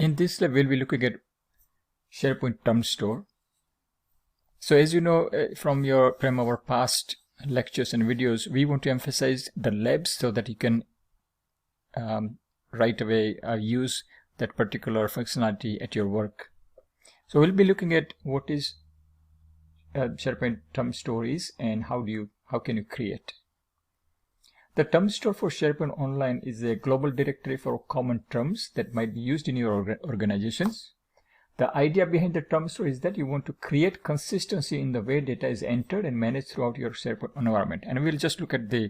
In this lab, we'll be looking at SharePoint term store. So as you know from our past lectures and videos, we want to emphasize the labs so that you can right away use that particular functionality at your work. So we'll be looking at what is SharePoint term store is and how can you create. The term store for SharePoint Online is a global directory for common terms that might be used in your organizations. The idea behind the term store is that you want to create consistency in the way data is entered and managed throughout your SharePoint environment. And we'll just look at the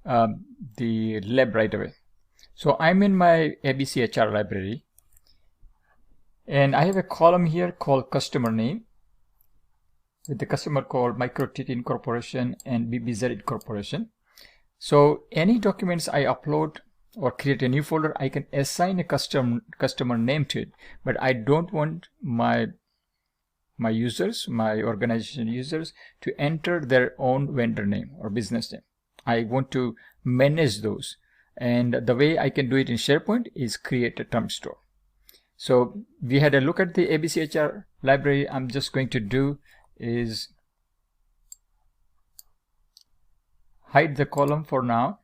lab right away. So I'm in my ABC HR library, and I have a column here called customer name, with the customer called MicroTT Incorporation and BBZ Incorporation. So any documents I upload or create a new folder, I can assign a customer name to it, but I don't want my users, my organization users, to enter their own vendor name or business name. I want to manage those, and the way I can do it in SharePoint is create a term store. So we had a look at the ABC HR library. I'm just going to do is hide the column for now.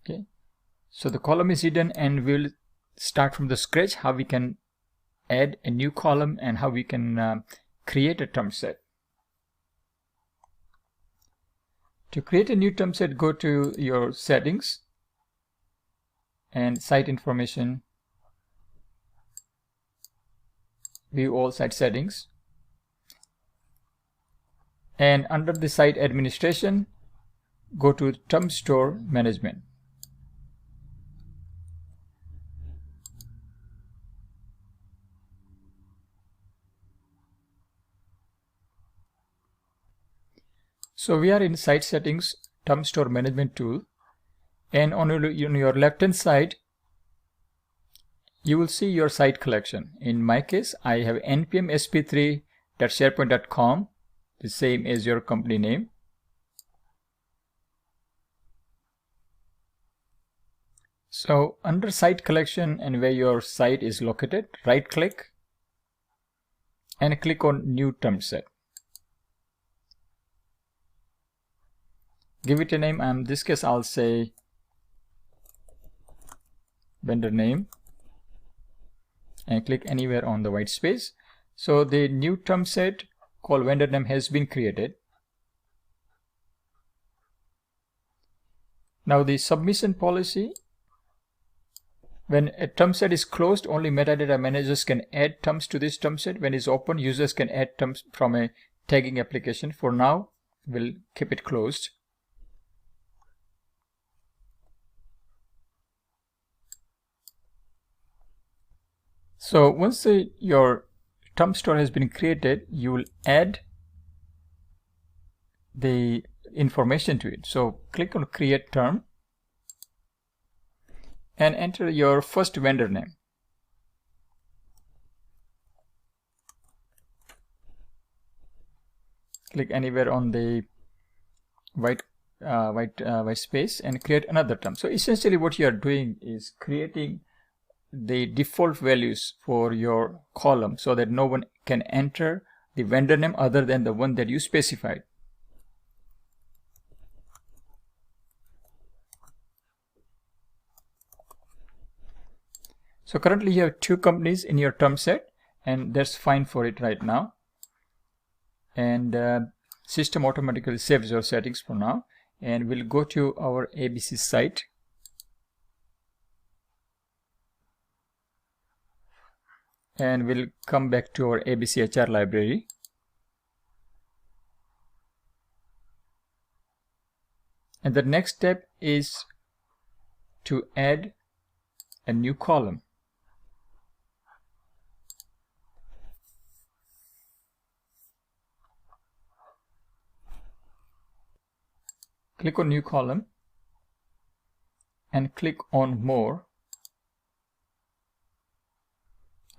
Okay, so the column is hidden, and we'll start from the scratch how we can add a new column and how we can create a term set. To create a new term set, go to your settings and site information, view all site settings, and under the site administration, go to term store management. So we are in site settings, term store management tool, and on your left hand side you will see your site collection. In my case, I have npm sp3.sharepoint.com, the same as your company name. So under site collection and where your site is located, right click and click on new term set. Give it a name. In this case, I'll say vendor name, and click anywhere on the white space. So the new term set called vendor name has been created. Now the submission policy: when a term set is closed, only metadata managers can add terms to this term set. When it's open, users can add terms from a tagging application. For now, we'll keep it closed. So once your term store has been created, you will add the information to it. So click on create term and enter your first vendor name. Click anywhere on the white space and create another term. So essentially what you are doing is creating the default values for your column so that no one can enter the vendor name other than the one that you specified. So currently you have 2 companies in your term set, and that's fine for it right now. And system automatically saves your settings for now, and we'll go to our ABC site. And we'll come back to our ABC HR library. And the next step is to add a new column. Click on new column and click on more.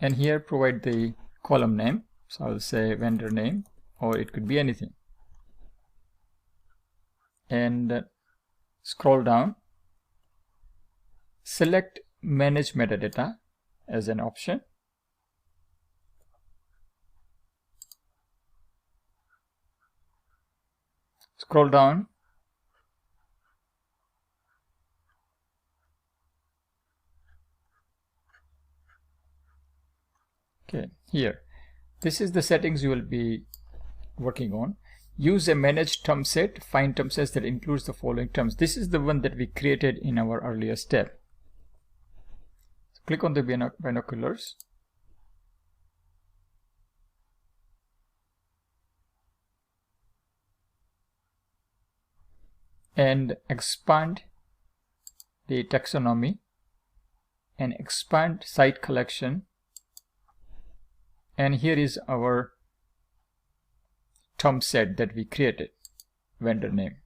And here provide the column name. So I'll say vendor name, or it could be anything. And scroll down, select manage metadata as an option. Scroll down, okay, here this is the settings you will be working on. Use a managed term set, find term sets that includes the following terms. This is the one that we created in our earlier step. So click on the binoculars, and expand the taxonomy and expand site collection, and here is our term set that we created, vendor name.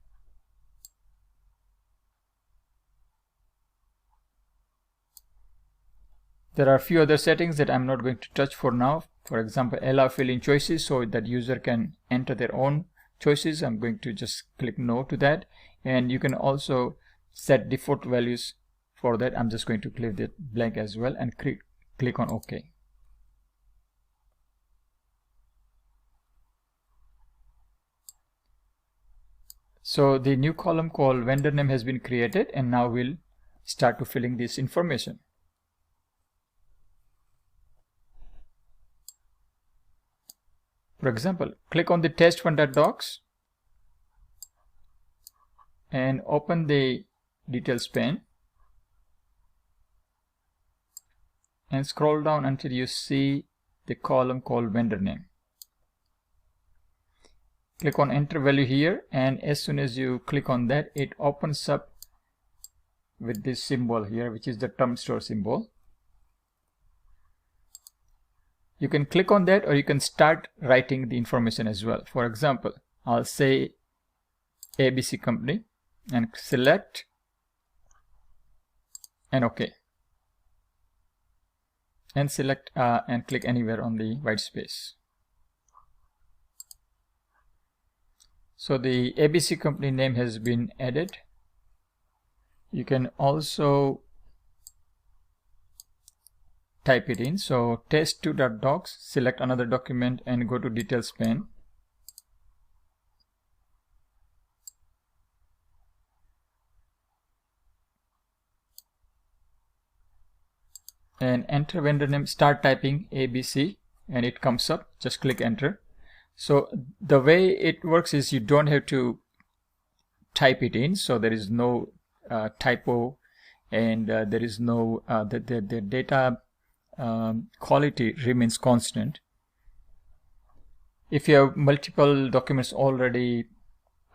There are a few other settings that I'm not going to touch for now. For example, allow fill-in choices so that user can enter their own choices. I'm going to just click no to that, and you can also set default values for that. I'm just going to leave it blank as well and click on OK. So the new column called vendor name has been created, and now we'll start to filling this information. For example, click on the test1.docs and open the details pane and scroll down until you see the column called vendor name. Click on enter value here, and as soon as you click on that, it opens up with this symbol here, which is the term store symbol. You can click on that, or you can start writing the information as well. For example, I'll say ABC company and select and OK, and select and click anywhere on the white space. So the ABC company name has been added. You can also type it in. So test2.docs, select another document and go to details pane. And enter vendor name, start typing ABC, and it comes up. Just click enter. So the way it works is you don't have to type it in, so there is no typo, and there is no the data quality remains constant. If you have multiple documents already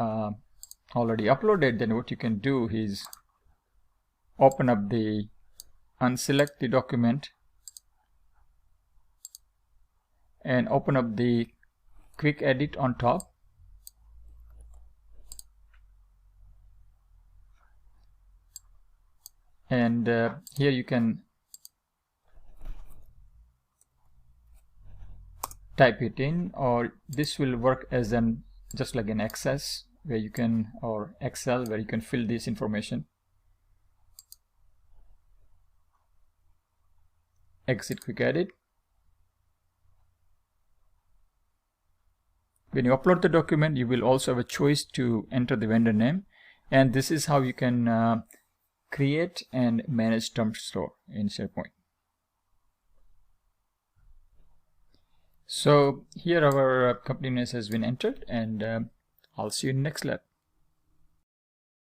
uploaded, then what you can do is unselect the document and open up the quick edit on top, and here you can type it in, or this will work as just like an Access where you can, or Excel where you can fill this information. Exit quick edit. When you upload the document, you will also have a choice to enter the vendor name, and this is how you can create and manage term store in SharePoint. So here our company name has been entered, and I'll see you in the next lab.